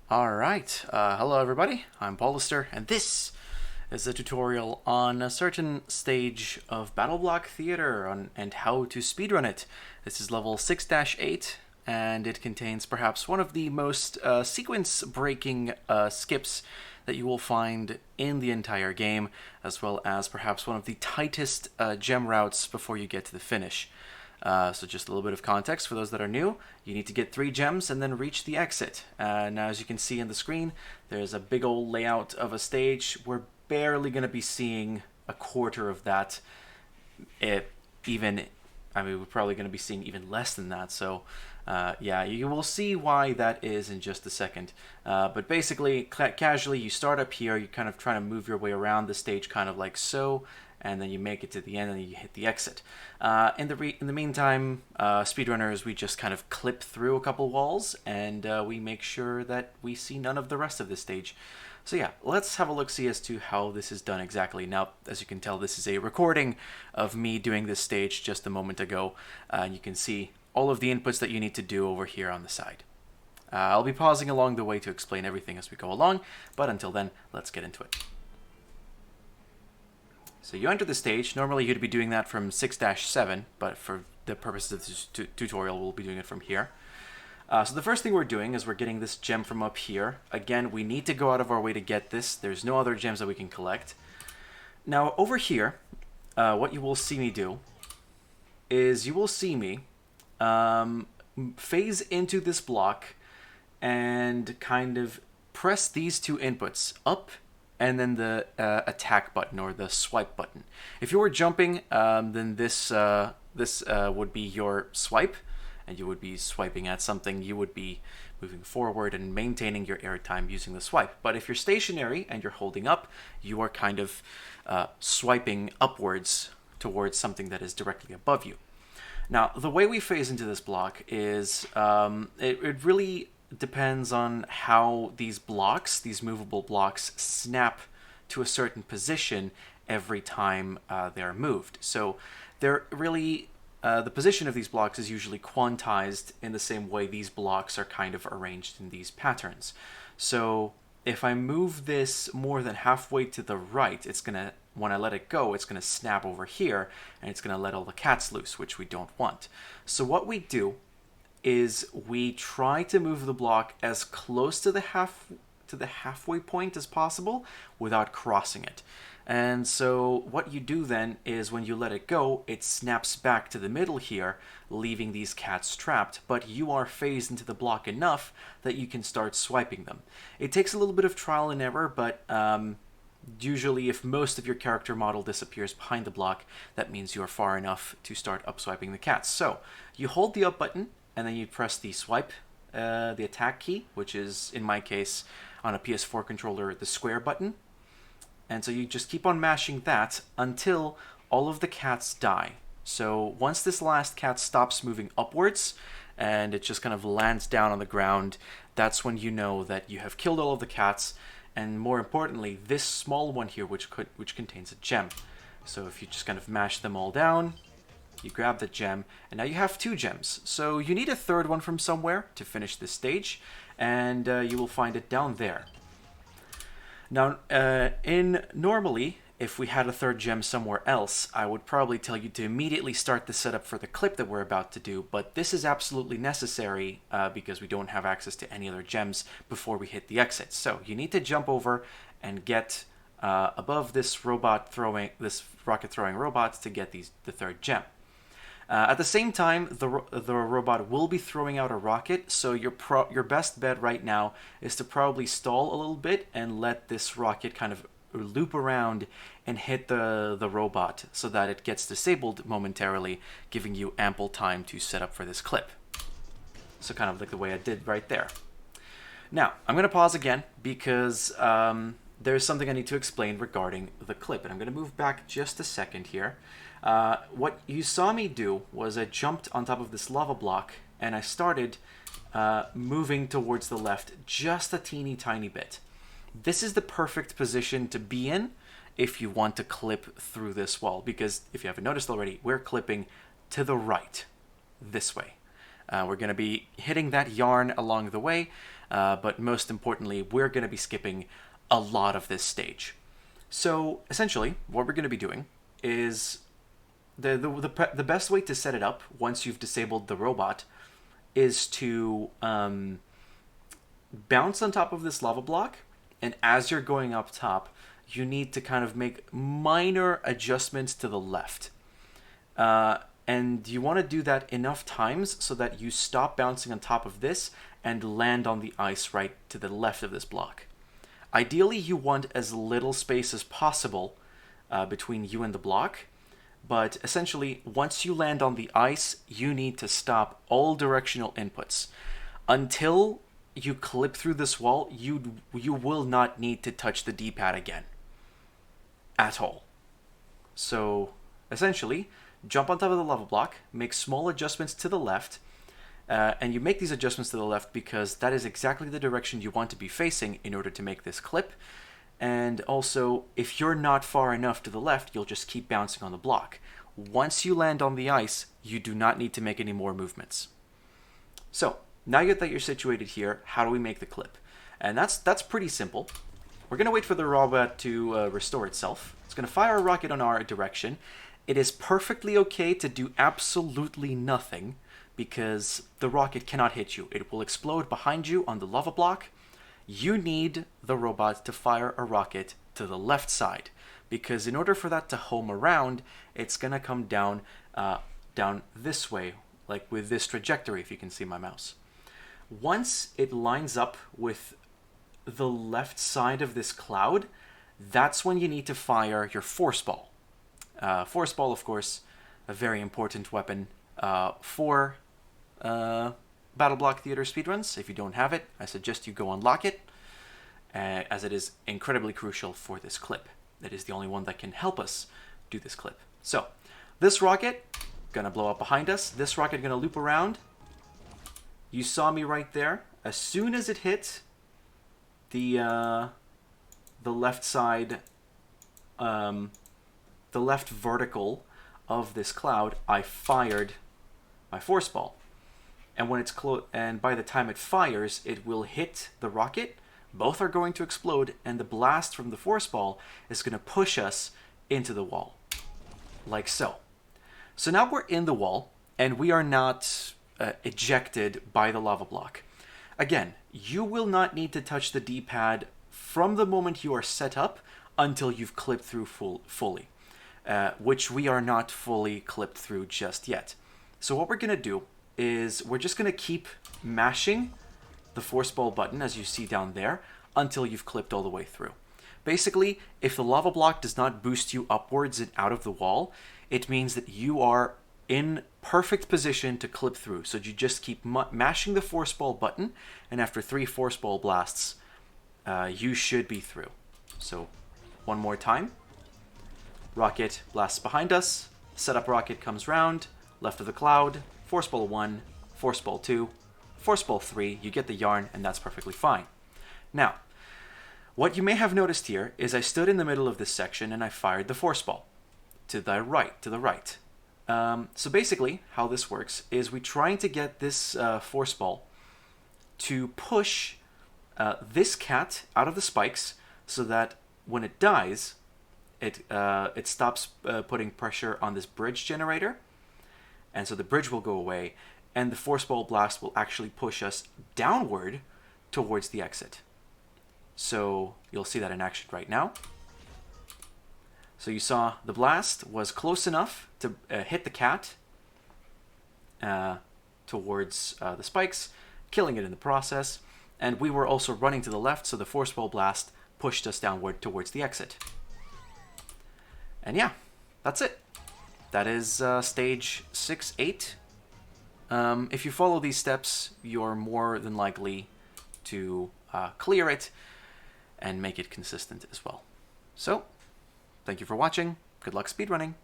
Alright, hello everybody, I'm Paulister, and this is a tutorial on a certain stage of BattleBlock Theater and how to speedrun it. This is level 6-8, and it contains perhaps one of the most sequence-breaking skips that you will find in the entire game, as well as perhaps one of the tightest gem routes before you get to the finish. So just a little bit of context for those that are new. You need to get 3 gems and then reach the exit. Now as you can see on the screen, there's a big old layout of a stage. We're barely going to be seeing a quarter of that. We're probably going to be seeing even less than that. So yeah, you will see why that is in just a second. But basically, casually, you start up here. You kind of try to move your way around the stage kind of like so. And then you make it to the end and you hit the exit. In the meantime, speedrunners, we just kind of clip through a couple walls and we make sure that we see none of the rest of this stage. So yeah, let's have a look-see as to how this is done exactly. Now, as you can tell, this is a recording of me doing this stage just a moment ago. And you can see all of the inputs that you need to do over here on the side. I'll be pausing along the way to explain everything as we go along, but until then, let's get into it. So you enter the stage. Normally you'd be doing that from 6-7, but for the purposes of this tutorial, we'll be doing it from here. So the first thing we're doing is we're getting this gem from up here. Again, we need to go out of our way to get this. There's no other gems that we can collect. Now over here, what you will see me do is you will see me phase into this block and kind of press these 2 inputs, up and then the attack button or the swipe button. If you were jumping, then this would be your swipe, and you would be swiping at something. You would be moving forward and maintaining your airtime using the swipe. But if you're stationary and you're holding up, you are kind of swiping upwards towards something that is directly above you. Now, the way we phase into this block is it really depends on how these blocks, these movable blocks, snap to a certain position every time they're moved. So they're really, the position of these blocks is usually quantized in the same way these blocks are kind of arranged in these patterns. So if I move this more than halfway to the right, it's gonna, when I let it go, it's gonna snap over here and it's gonna let all the cats loose, which we don't want. So what we do is we try to move the block as close to the halfway point as possible without crossing it. And so what you do then is when you let it go, it snaps back to the middle here, leaving these cats trapped, but you are phased into the block enough that you can start swiping them. It takes a little bit of trial and error, but usually if most of your character model disappears behind the block, that means you're far enough to start up swiping the cats. So you hold the up button, and then you press the swipe, the attack key, which is, in my case, on a PS4 controller, the square button. And so you just keep on mashing that until all of the cats die. So once this last cat stops moving upwards, and it just kind of lands down on the ground, that's when you know that you have killed all of the cats, and more importantly, this small one here, which contains a gem. So if you just kind of mash them all down, you grab the gem, and now you have 2 gems. So you need a third one from somewhere to finish this stage, and you will find it down there. Now, normally, if we had a third gem somewhere else, I would probably tell you to immediately start the setup for the clip that we're about to do, but this is absolutely necessary because we don't have access to any other gems before we hit the exit. So you need to jump over and get above this rocket throwing robot to get the third gem. At the same time, the robot will be throwing out a rocket, so your best bet right now is to probably stall a little bit and let this rocket kind of loop around and hit the robot so that it gets disabled momentarily, giving you ample time to set up for this clip. So kind of like the way I did right there. Now, I'm going to pause again because there's something I need to explain regarding the clip, and I'm going to move back just a second here. What you saw me do was I jumped on top of this lava block and I started moving towards the left just a teeny tiny bit. This is the perfect position to be in if you want to clip through this wall, because if you haven't noticed already, we're clipping to the right, this way. We're going to be hitting that yarn along the way, but most importantly, we're going to be skipping a lot of this stage. So essentially, what we're going to be doing is the best way to set it up once you've disabled the robot is to bounce on top of this lava block, and as you're going up top, you need to kind of make minor adjustments to the left. And you want to do that enough times so that you stop bouncing on top of this and land on the ice right to the left of this block. Ideally, you want as little space as possible between you and the block, but essentially, once you land on the ice, you need to stop all directional inputs. Until you clip through this wall, you will not need to touch the D-pad again. At all. So, essentially, jump on top of the lava block, make small adjustments to the left, and you make these adjustments to the left because that is exactly the direction you want to be facing in order to make this clip. And also, if you're not far enough to the left, you'll just keep bouncing on the block. Once you land on the ice, you do not need to make any more movements. So, now that you're situated here, how do we make the clip? And that's pretty simple. We're going to wait for the robot to restore itself. It's going to fire a rocket on our direction. It is perfectly okay to do absolutely nothing because the rocket cannot hit you. It will explode behind you on the lava block. You need the robot to fire a rocket to the left side because in order for that to home around, it's going to come down this way, like with this trajectory, if you can see my mouse. Once it lines up with the left side of this cloud, that's when you need to fire your force ball. Force ball, of course, a very important weapon for BattleBlock Theater speedruns. If you don't have it, I suggest you go unlock it, as it is incredibly crucial for this clip. It is the only one that can help us do this clip. So, this rocket, gonna blow up behind us. This rocket gonna loop around. You saw me right there. As soon as it hit the left side, the left vertical of this cloud, I fired my force ball. And when it's and by the time it fires, it will hit the rocket. Both are going to explode, and the blast from the force ball is going to push us into the wall, like so. So now we're in the wall, and we are not ejected by the lava block. Again, you will not need to touch the D-pad from the moment you are set up until you've clipped through fully, which we are not fully clipped through just yet. So what we're going to do is we're just going to keep mashing the force ball button, as you see down there, until you've clipped all the way through. Basically, if the lava block does not boost you upwards and out of the wall, it means that you are in perfect position to clip through. So you just keep mashing the force ball button, and after 3 force ball blasts, you should be through. So one more time. Rocket blasts behind us. Setup rocket comes round, left of the cloud, force ball 1, force ball 2, force ball 3, you get the yarn, and that's perfectly fine. Now, what you may have noticed here is I stood in the middle of this section and I fired the force ball to the right. So basically, how this works is we're trying to get this force ball to push this cat out of the spikes so that when it dies, it stops putting pressure on this bridge generator, and so the bridge will go away, and the force ball blast will actually push us downward towards the exit. So you'll see that in action right now. So you saw the blast was close enough to hit the cat towards the spikes, killing it in the process, and we were also running to the left, so the force ball blast pushed us downward towards the exit. And yeah, that's it. That is stage 6-8. If you follow these steps, you're more than likely to clear it and make it consistent as well. So, thank you for watching. Good luck speedrunning.